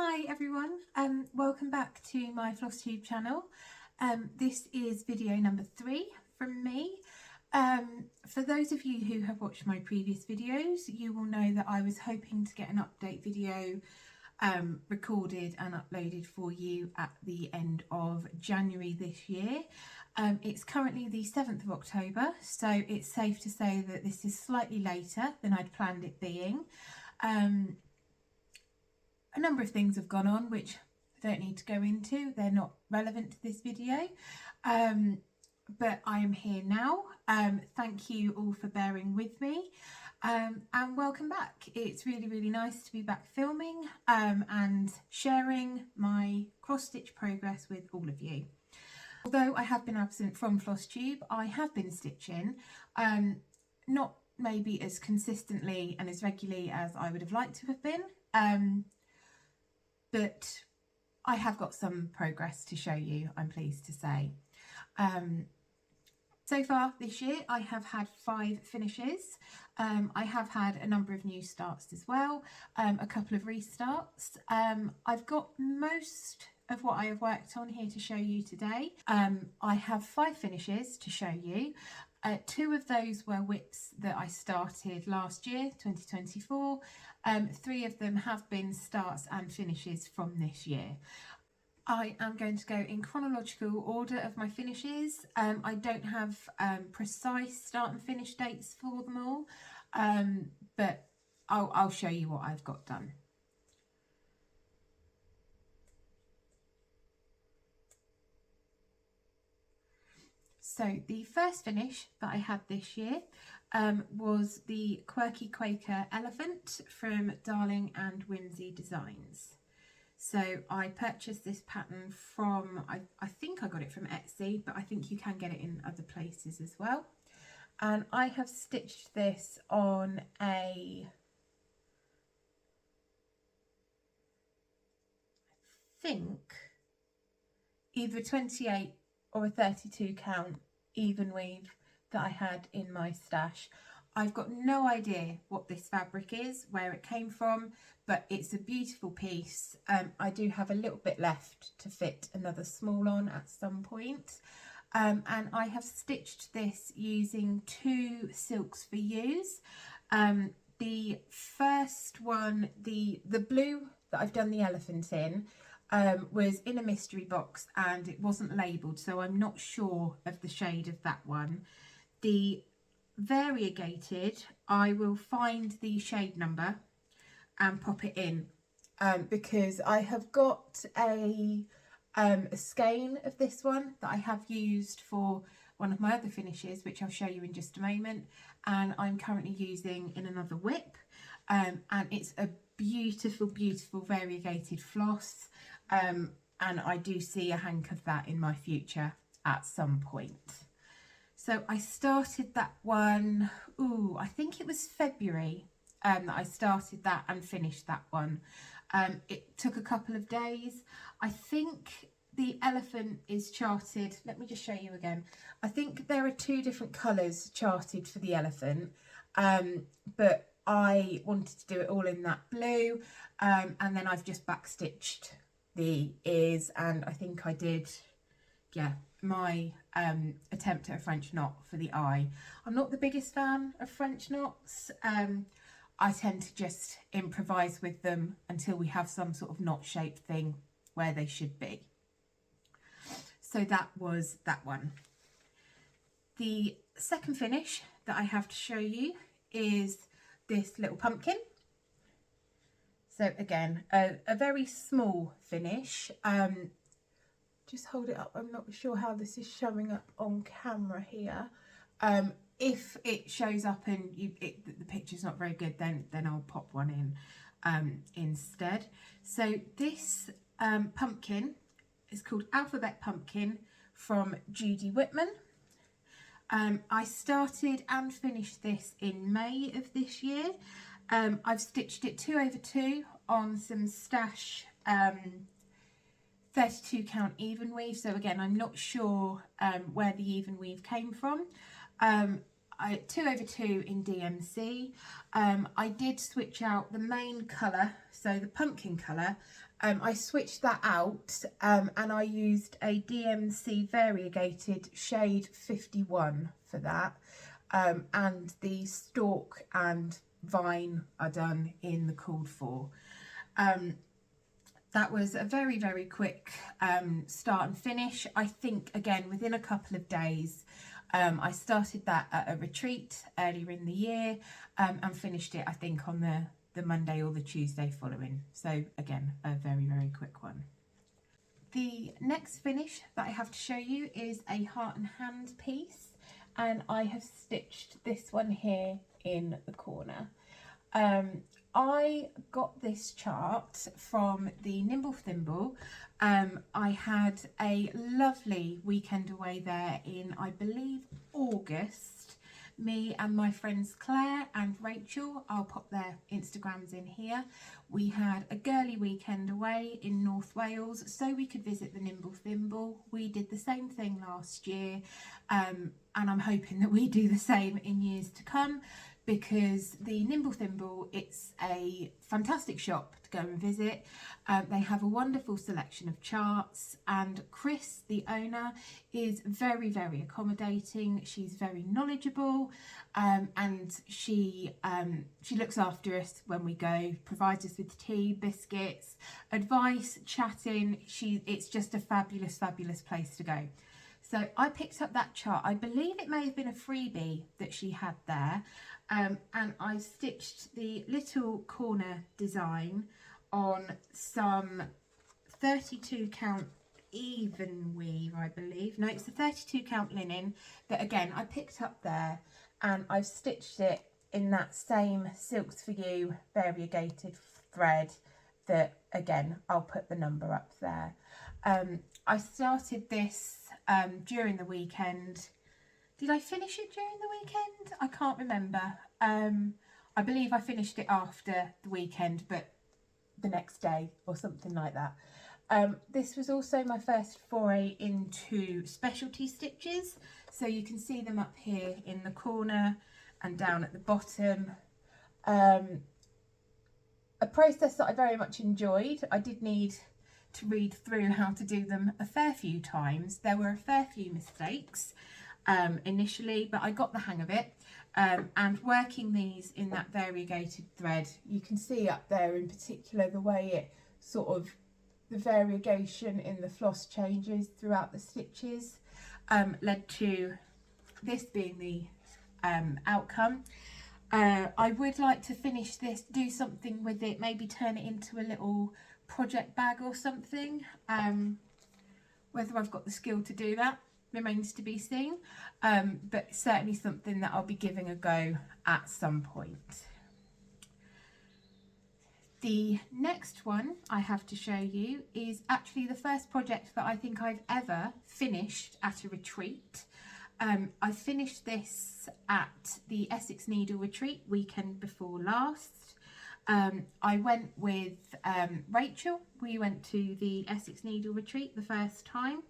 Hi everyone, welcome back to my Flosstube channel. This is video number 3 from me. For those of you who have watched my previous videos, you will know that I was hoping to get an update video recorded and uploaded for you at the end of January this year. It's currently the 7th of October, so it's safe to say that this is slightly later than I'd planned it being. A number of things have gone on which I don't need to go into, they're not relevant to this video, but I am here now. Thank you all for bearing with me, and welcome back. It's really nice to be back filming and sharing my cross-stitch progress with all of you. Although I have been absent from Flosstube, I have been stitching, not maybe as consistently and as regularly as I would have liked to have been, but I have got some progress to show you, I'm pleased to say. So far this year I have had 5 finishes. I have had a number of new starts as well, a couple of restarts. I've got most of what I have worked on here to show you today. I have 5 finishes to show you. 2 of those were whips that I started last year, 2024. 3 of them have been starts and finishes from this year. I am going to go in chronological order of my finishes. I don't have precise start and finish dates for them all, but I'll show you what I've got done. So the first finish that I had this year was the Quirky Quaker Elephant from Darling and Whimsy Designs. So I purchased this pattern from, I think I got it from Etsy, but I think you can get it in other places as well. And I have stitched this on I think either a 28 or a 32 count even weave that I had in my stash. I've got no idea what this fabric is, where it came from, but it's a beautiful piece. I do have a little bit left to fit another small on at some point. And I have stitched this using 2 silks for use. The first one, the blue that I've done the elephant in, was in a mystery box and it wasn't labelled, so I'm not sure of the shade of that one. The variegated, I will find the shade number and pop it in, because I have got a skein of this one that I have used for one of my other finishes, which I'll show you in just a moment, and I'm currently using in another whip, and it's a beautiful variegated floss, and I do see a hank of that in my future at some point. So I started that one, I think it was February that I started that and finished that one. It took a couple of days. I think the elephant is charted, let me just show you again. I think there are 2 different colours charted for the elephant, but I wanted to do it all in that blue, and then I've just backstitched the ears, and I think I did, yeah, my attempt at a French knot for the eye. I'm not the biggest fan of French knots. I tend to just improvise with them until we have some sort of knot shaped thing where they should be. So that was that one. The second finish that I have to show you is this little pumpkin. So again, a very small finish. Just hold it up, I'm not sure how this is showing up on camera here. If it shows up and the picture's not very good, then I'll pop one in instead. So this pumpkin is called Alphabet Pumpkin from Judy Whitman. I started and finished this in May of this year. I've stitched it 2/2 on some stash 32 count even weave. So again, I'm not sure where the even weave came from. 2/2 in DMC. I did switch out the main colour, so the pumpkin colour. I switched that out and I used a DMC variegated shade 51 for that. And the stalk and vine are done in the called for. That was a very, very quick start and finish. I think, again, within a couple of days, I started that at a retreat earlier in the year and finished it, I think, on the Monday or the Tuesday following. So, again, a very, very quick one. The next finish that I have to show you is a heart and hand piece, and I have stitched this one here in the corner. I got this chart from the Nimble Thimble. I had a lovely weekend away there in, I believe, August. Me and my friends Claire and Rachel, I'll pop their Instagrams in here. We had a girly weekend away in North Wales so we could visit the Nimble Thimble. We did the same thing last year, and I'm hoping that we do the same in years to come, because the Nimble Thimble, it's a fantastic shop to go and visit. They have a wonderful selection of charts, and Chris, the owner, is very, very accommodating. She's very knowledgeable, and she looks after us when we go, provides us with tea, biscuits, advice, chatting. It's just a fabulous, fabulous place to go. So I picked up that chart. I believe it may have been a freebie that she had there. And I stitched the little corner design on some 32 count even weave, I believe. No, it's a 32 count linen that, again, I picked up there, and I've stitched it in that same Silks for You variegated thread that, again, I'll put the number up there. I started this during the weekend. Did I finish it during the weekend? I can't remember. I believe I finished it after the weekend, but the next day or something like that. This was also my first foray into specialty stitches. So you can see them up here in the corner and down at the bottom. A process that I very much enjoyed. I did need to read through how to do them a fair few times. There were a fair few mistakes initially, but I got the hang of it. And working these in that variegated thread, you can see up there in particular the way it sort of, the variegation in the floss changes throughout the stitches, led to this being the outcome. I would like to finish this, do something with it, maybe turn it into a little project bag or something. Whether I've got the skill to do that remains to be seen, but certainly something that I'll be giving a go at some point. The next one I have to show you is actually the first project that I think I've ever finished at a retreat. I finished this at the Essex Needle Retreat weekend before last. I went with Rachel. We went to the Essex Needle Retreat the first time.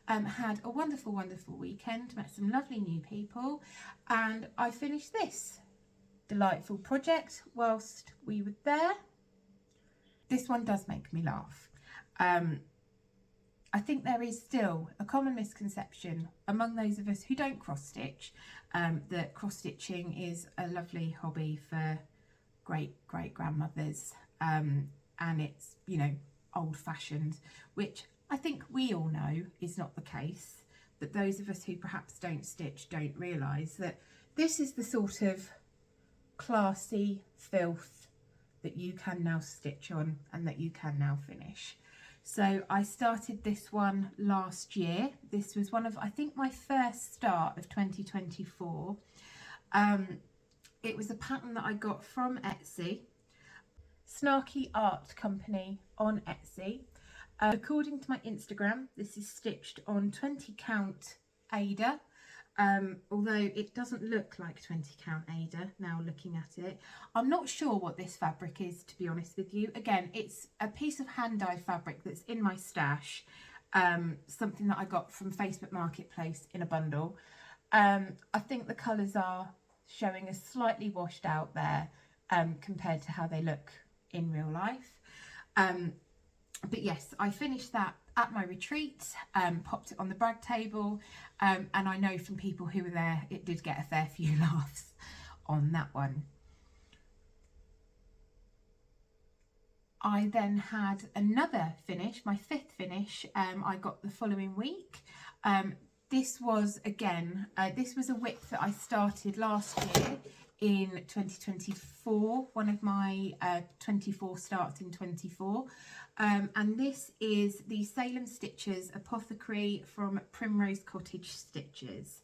Had a wonderful, wonderful weekend, met some lovely new people, and I finished this delightful project whilst we were there. This one does make me laugh. I think there is still a common misconception among those of us who don't cross stitch, that cross stitching is a lovely hobby for great grandmothers, and it's, you know, old fashioned, which I think we all know is not the case, but those of us who perhaps don't stitch don't realise that this is the sort of classy filth that you can now stitch on and that you can now finish. So I started this one last year. This was one of, I think, my first start of 2024. It was a pattern that I got from Etsy, Snarky Art Company on Etsy. According to my Instagram, this is stitched on 20 count Aida, although it doesn't look like 20 count Aida now looking at it. I'm not sure what this fabric is, to be honest with you. Again, it's a piece of hand dyed fabric that's in my stash, something that I got from Facebook Marketplace in a bundle. I think the colours are showing as slightly washed out there compared to how they look in real life. But yes, I finished that at my retreat, popped it on the brag table, and I know from people who were there, it did get a fair few laughs on that one. I then had another finish, my 5th finish, I got the following week. This was, again, this was a whip that I started last year in 2024, one of my 24 starts in 24. And this is the Salem Stitches Apothecary from Primrose Cottage Stitches.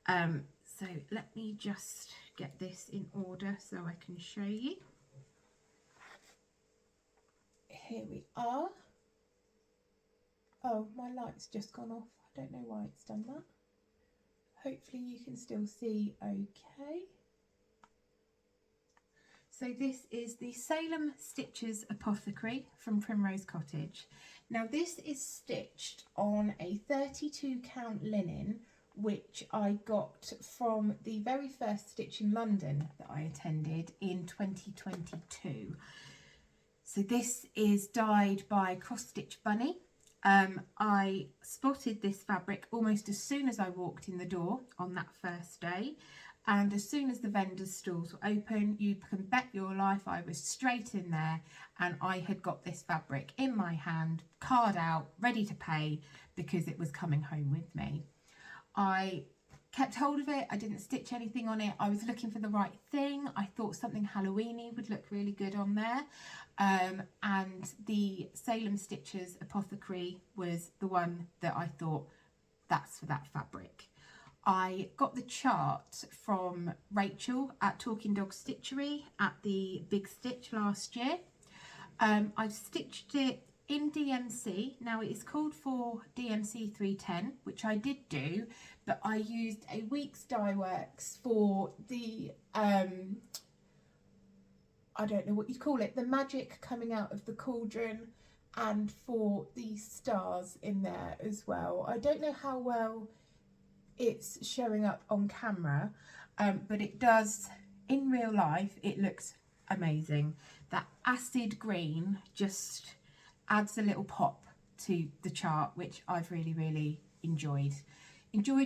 So let me just get this in order so I can show you. Here we are. Oh, my light's just gone off. I don't know why it's done that. Hopefully you can still see okay. So this is the Salem Stitches Apothecary from Primrose Cottage. Now this is stitched on a 32 count linen, which I got from the very first Stitch in London that I attended in 2022. So this is dyed by Cross Stitch Bunny. I spotted this fabric almost as soon as I walked in the door on that first day, and as soon as the vendors' stalls were open, you can bet your life I was straight in there, and I had got this fabric in my hand, card out, ready to pay, because it was coming home with me. I kept hold of it. I didn't stitch anything on it. I was looking for the right thing. I thought something Halloweeny would look really good on there. And the Salem Stitches Apothecary was the one that I thought, that's for that fabric. I got the chart from Rachel at Talking Dog Stitchery at the Big Stitch last year. I've stitched it in DMC. Now it is called for DMC 310, which I did do, but I used a week's dye works for the I don't know what you'd call it, the magic coming out of the cauldron, and for the stars in there as well. I don't know how well it's showing up on camera, but it does in real life. It looks amazing. That acid green just adds a little pop to the chart, which I've really enjoyed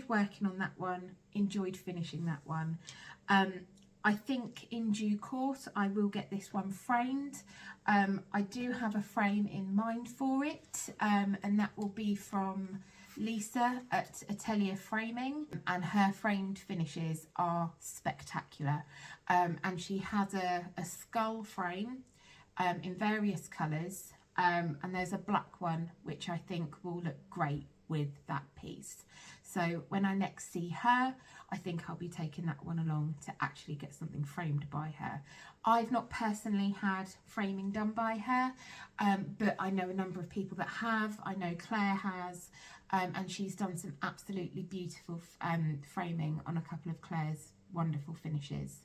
working on that one, enjoyed finishing that one. I think in due course I will get this one framed. I do have a frame in mind for it, and that will be from Lisa at Atelier Framing, and her framed finishes are spectacular. And she has a skull frame in various colours, and there's a black one which I think will look great with that piece. So when I next see her, I think I'll be taking that one along to actually get something framed by her. I've not personally had framing done by her, but I know a number of people that have. I know Claire has, and she's done some absolutely beautiful framing on a couple of Claire's wonderful finishes.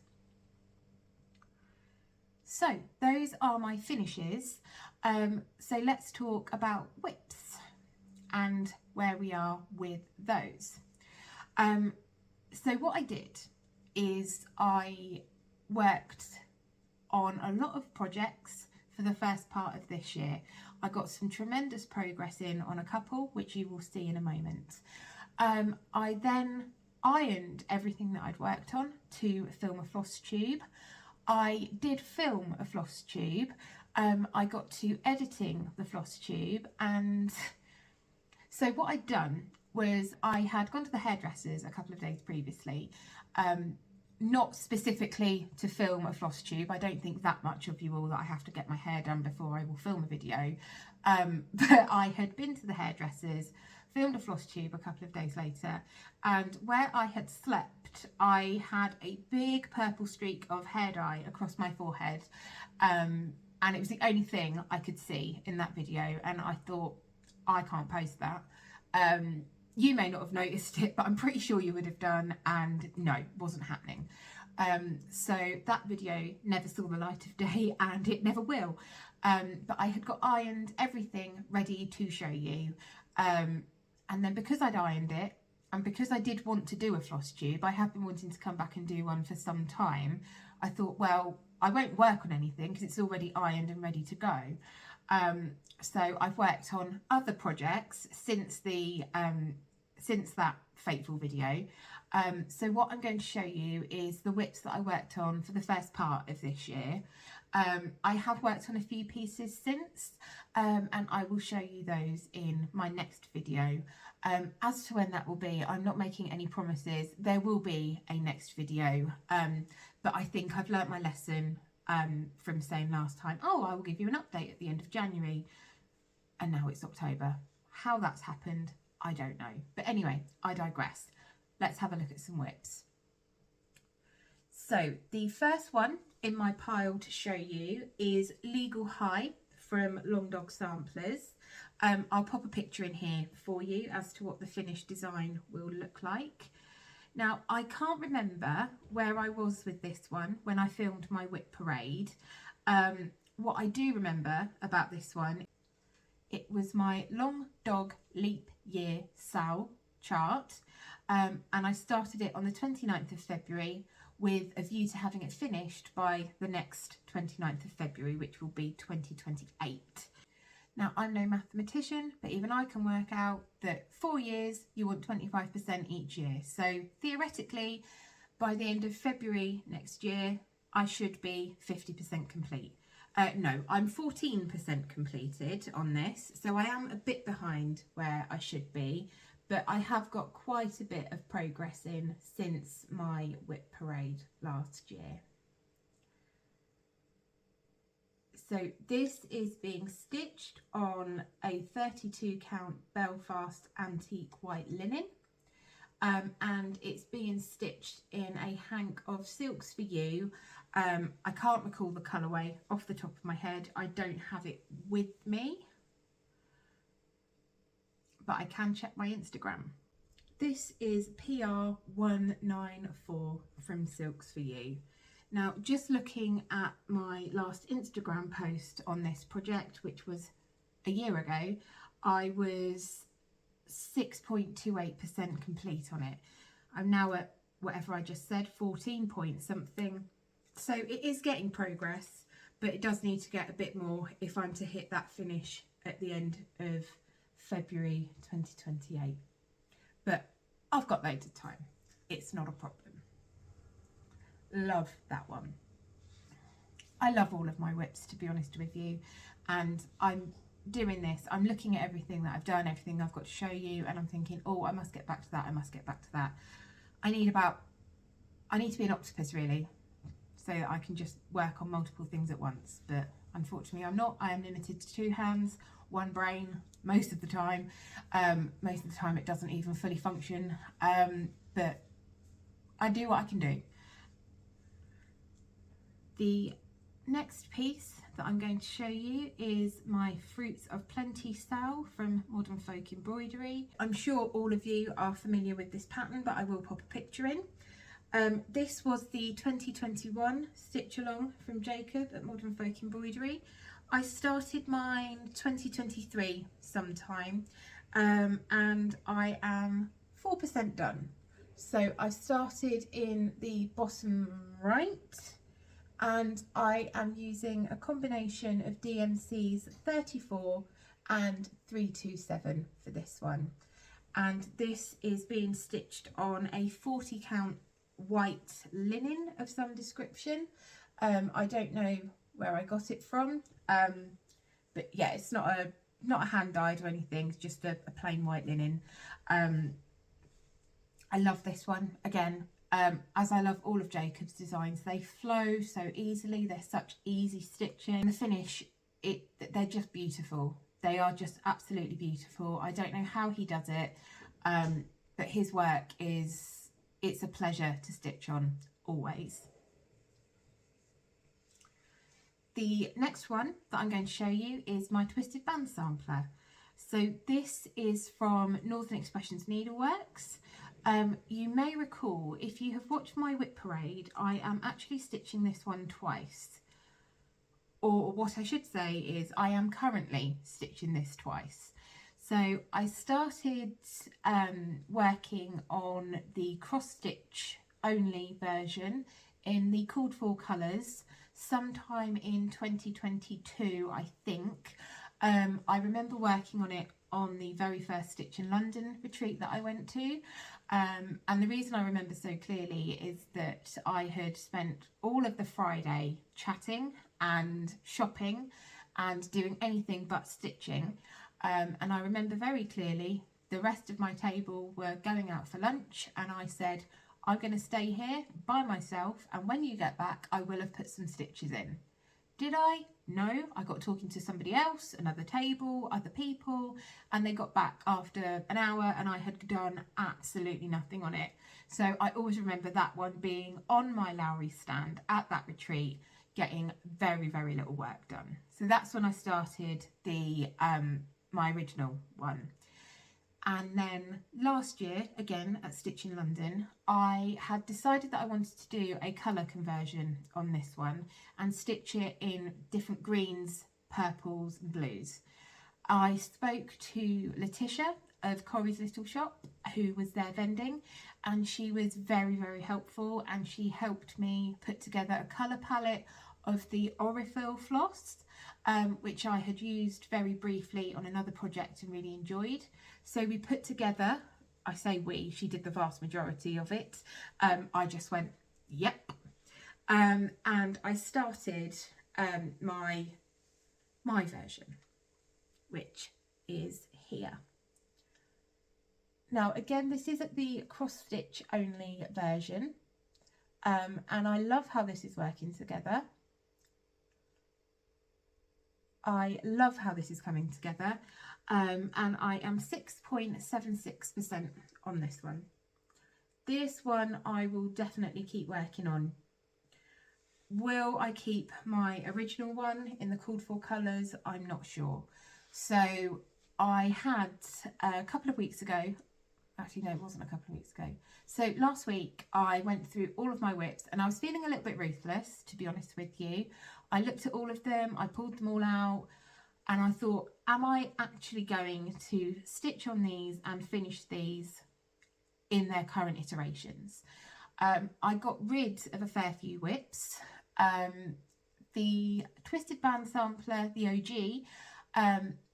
So those are my finishes. So let's talk about whips and where we are with those. So what I did is I worked on a lot of projects for the first part of this year. I got some tremendous progress in on a couple, which you will see in a moment. I then ironed everything that I'd worked on to film a floss tube. I did film a floss tube. I got to editing the floss tube, and so what I'd done was I had gone to the hairdressers a couple of days previously, not specifically to film a floss tube. I don't think that much of you all that I have to get my hair done before I will film a video. But I had been to the hairdressers, filmed a floss tube a couple of days later, and where I had slept, I had a big purple streak of hair dye across my forehead. And it was the only thing I could see in that video, and I thought, I can't post that. You may not have noticed it, but I'm pretty sure you would have done, and no, it wasn't happening. So that video never saw the light of day, and it never will. But I had got ironed everything ready to show you. And then because I'd ironed it, And because I did want to do a Flosstube, I have been wanting to come back and do one for some time. I thought, well, I won't work on anything because it's already ironed and ready to go. So I've worked on other projects since that fateful video. So what I'm going to show you is the whips that I worked on for the first part of this year. I have worked on a few pieces since, and I will show you those in my next video. As to when that will be, I'm not making any promises. There will be a next video, but I think I've learnt my lesson from saying last time, oh, I will give you an update at the end of January, and now it's October. How that's happened, I don't know. But anyway, I digress. Let's have a look at some whips. So the first one in my pile to show you is Legal High from Long Dog Samplers. I'll pop a picture in here for you as to what the finished design will look like. Now, I can't remember where I was with this one when I filmed my whip parade. What I do remember about this one, it was my Long Dog Leap Year SAL chart, and I started it on the 29th of February with a view to having it finished by the next 29th of February, which will be 2028. Now, I'm no mathematician, but even I can work out that 4 years, you want 25% each year. So theoretically, by the end of February next year, I should be 50% complete. No, I'm 14% completed on this, so I am a bit behind where I should be, but I have got quite a bit of progress in since my whip parade last year. So this is being stitched on a 32 count Belfast antique white linen, and it's being stitched in a hank of Silks for You. I can't recall the colourway off the top of my head. I don't have it with me, but I can check my Instagram. This is PR194 from Silks for You. Now, just looking at my last Instagram post on this project, which was a year ago, I was 6.28% complete on it. I'm now at whatever I just said, 14 point something. So it is getting progress, but it does need to get a bit more if I'm to hit that finish at the end of February 2028. But I've got loads of time. It's not a problem. Love that one. I love all of my whips, to be honest with you, and I'm doing this, I'm looking at everything that I've done, everything I've got to show you, and I'm thinking, oh, I must get back to that, I must get back to that. I need to be an octopus, really, so that I can just work on multiple things at once, but unfortunately I'm not. I am limited to 2 hands, 1 brain most of the time. Most of the time it doesn't even fully function, but I do what I can do. The next piece that I'm going to show you is my Fruits of Plenty SAL from Modern Folk Embroidery. I'm sure all of you are familiar with this pattern, but I will pop a picture in. This was the 2021 stitch along from Jacob at Modern Folk Embroidery. I started mine 2023 sometime, and I am 4% done. So I started in the bottom right, and I am using a combination of DMC's 34 and 327 for this one, and this is being stitched on a 40 count white linen of some description. I don't know where I got it from, but yeah, it's not a hand dyed or anything, it's just a plain white linen. I love this one again. As I love all of Jacob's designs, they flow so easily, they're such easy stitching. The finish, they're just beautiful. They are just absolutely beautiful. I don't know how he does it, but his work it's a pleasure to stitch on, always. The next one that I'm going to show you is my Twisted Band sampler. So this is from Northern Expressions Needleworks. You may recall, if you have watched my whip parade, I am actually stitching this one twice. Or what I should say is I am currently stitching this twice. So I started working on the cross stitch only version in the called for colours sometime in 2022, I think. I remember working on it on the very first Stitch in London retreat that I went to. And the reason I remember so clearly is that I had spent all of the Friday chatting and shopping and doing anything but stitching. And I remember very clearly the rest of my table were going out for lunch, and I said, I'm going to stay here by myself, and when you get back I will have put some stitches in. Did I? No, I got talking to somebody else, another table, other people, and they got back after an hour and I had done absolutely nothing on it. So I always remember that one being on my Lowry stand at that retreat, getting very, very little work done. So that's when I started the my original one. And then last year, again at Stitch in London, I had decided that I wanted to do a colour conversion on this one and stitch it in different greens, purples and blues. I spoke to Letitia of Corrie's Little Shop, who was there vending, and she was very, very helpful, and she helped me put together a colour palette of the Aurifil floss, which I had used very briefly on another project and really enjoyed. So we put together, I say we, she did the vast majority of it. I just went, yep. And I started my version, which is here. Now again, this is at the cross stitch only version, and I love how this is working together. I love how this is coming together, and I am 6.76% on this one. This one I will definitely keep working on. Will I keep my original one in the called for colours? I'm not sure. So I had a couple of weeks ago, actually no, it wasn't a couple of weeks ago. So last week I went through all of my whips and I was feeling a little bit ruthless, to be honest with you. I looked at all of them, I pulled them all out, and I thought, am I actually going to stitch on these and finish these in their current iterations? I got rid of a fair few whips. The Twisted Band Sampler, the OG,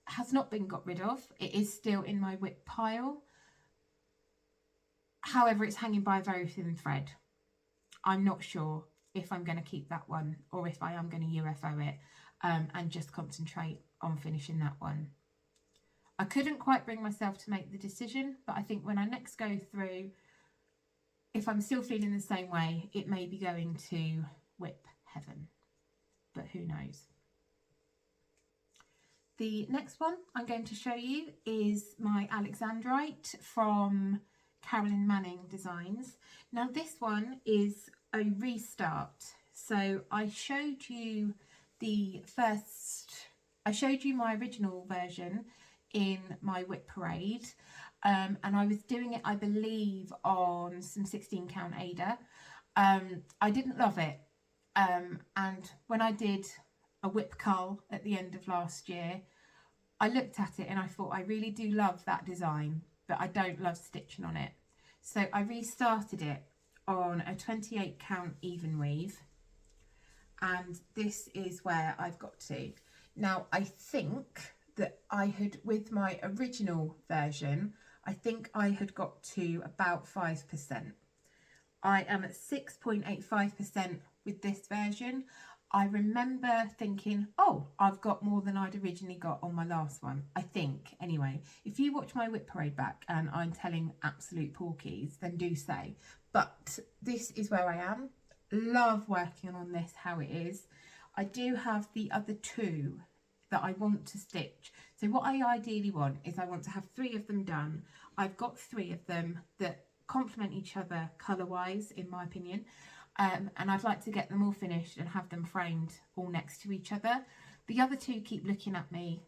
has not been got rid of. It is still in my whip pile. However, it's hanging by a very thin thread. I'm not sure if I'm going to keep that one or if I am going to UFO it and just concentrate on finishing that one. I couldn't quite bring myself to make the decision, but I think when I next go through, if I'm still feeling the same way, it may be going to whip heaven, but who knows. The next one I'm going to show you is my Alexandrite from Carolyn Manning Designs. Now this one is a restart. So I showed you my original version in my whip parade, and I was doing it, I believe, on some 16 count Ada. I didn't love it, and when I did a whip cull at the end of last year, I looked at it and I thought, I really do love that design, but I don't love stitching on it. So I restarted it on a 28 count even weave, and this is where I've got to. Now I think that I had, with my original version, I think I had got to about 5%. I am at 6.85% with this version. I remember thinking, oh, I've got more than I'd originally got on my last one, I think. Anyway, if you watch my whip parade back and I'm telling absolute porkies, then do say. But this is where I am. Love working on this how it is. I do have the other two that I want to stitch. So what I ideally want is I want to have 3 of them done. I've got 3 of them that complement each other colour-wise, in my opinion. And I'd like to get them all finished and have them framed all next to each other. The other 2 keep looking at me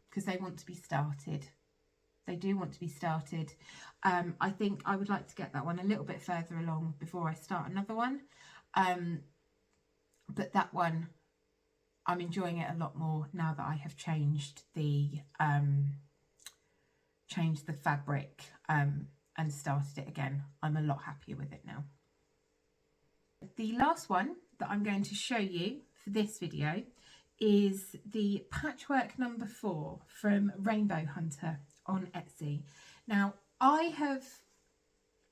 because they want to be started. They do want to be started. I think I would like to get that one a little bit further along before I start another one. But that one, I'm enjoying it a lot more now that I have changed the changed the fabric and started it again. I'm a lot happier with it now. The last one that I'm going to show you for this video is the patchwork number 4 from Rainbow Hunter on Etsy. Now I have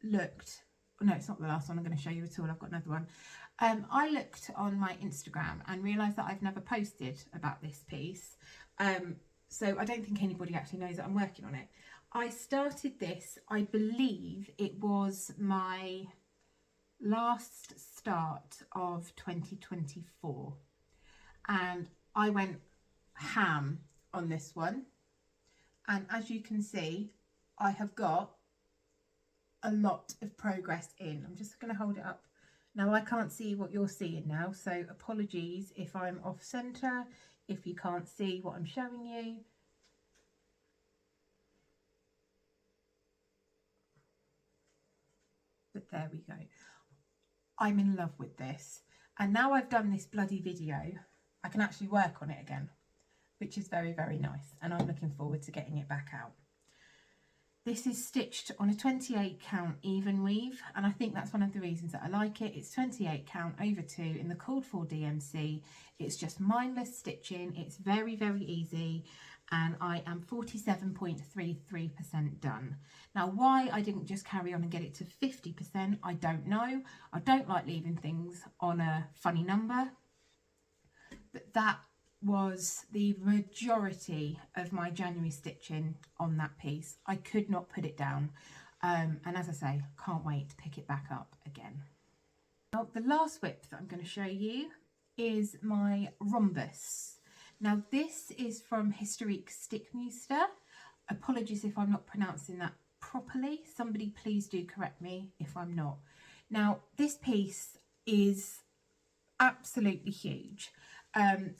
looked, no, it's not the last one I'm going to show you at all, I've got another one. I looked on my Instagram and realised that I've never posted about this piece, so I don't think anybody actually knows that I'm working on it. I started this, I believe it was my last start of 2024, and I went ham on this one, and as you can see I have got a lot of progress in. I'm just going to hold it up. Now I can't see what you're seeing now, so apologies if I'm off centre, if you can't see what I'm showing you. But there we go. I'm in love with this, and now I've done this bloody video, I can actually work on it again, which is very, very nice, and I'm looking forward to getting it back out. This is stitched on a 28 count even weave, and I think that's one of the reasons that I like it. It's 28 count over 2 in the called for DMC. It's just mindless stitching. It's very, very easy, and I am 47.33% done. Now, why I didn't just carry on and get it to 50%, I don't know. I don't like leaving things on a funny number, but that was the majority of my January stitching on that piece. I could not put it down, and as I say, can't wait to pick it back up again. Now the last whip that I'm going to show you is my rhombus. Now this is from Historique Stickmuster. Apologies if I'm not pronouncing that properly, somebody please do correct me if I'm not. Now this piece is absolutely huge.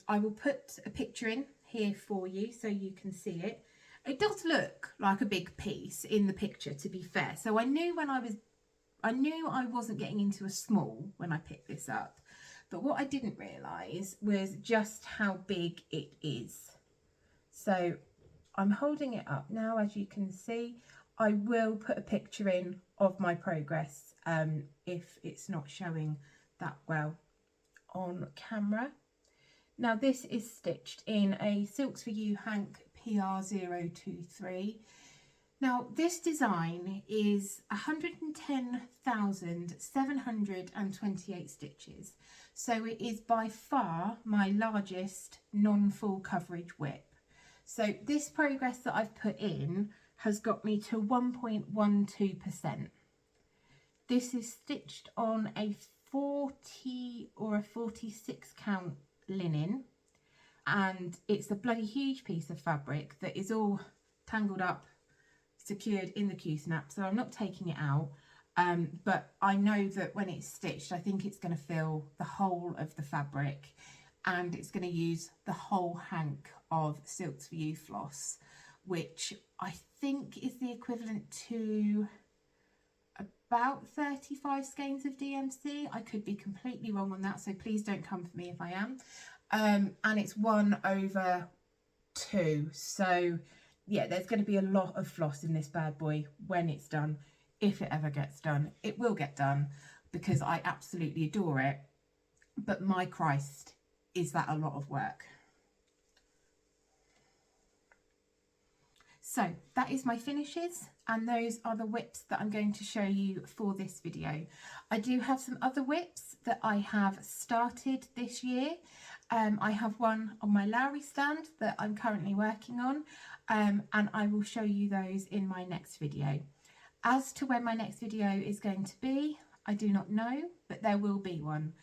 I will put a picture in here for you so you can see it. It does look like a big piece in the picture, to be fair. So I knew I wasn't getting into a small when I picked this up. But what I didn't realise was just how big it is. So I'm holding it up now, as you can see. I will put a picture in of my progress if it's not showing that well on camera. Now this is stitched in a Silks for You Hank PR023. Now this design is 110,728 stitches, so it is by far my largest non-full coverage whip. So this progress that I've put in has got me to 1.12%. This is stitched on a 40 or a 46 count linen, and it's a bloody huge piece of fabric that is all tangled up, secured in the Q-snap, so I'm not taking it out, but I know that when it's stitched I think it's going to fill the whole of the fabric, and it's going to use the whole hank of Silks for You floss, which I think is the equivalent to about 35 skeins of DMC. I could be completely wrong on that, so please don't come for me if I am. And it's 1/2, so yeah, there's going to be a lot of floss in this bad boy when it's done, if it ever gets done. It will get done because I absolutely adore it, but my Christ, is that a lot of work. So that is my finishes, and those are the whips that I'm going to show you for this video. I do have some other whips that I have started this year. I have one on my Lowry stand that I'm currently working on, and I will show you those in my next video. As to when my next video is going to be, I do not know, but there will be one.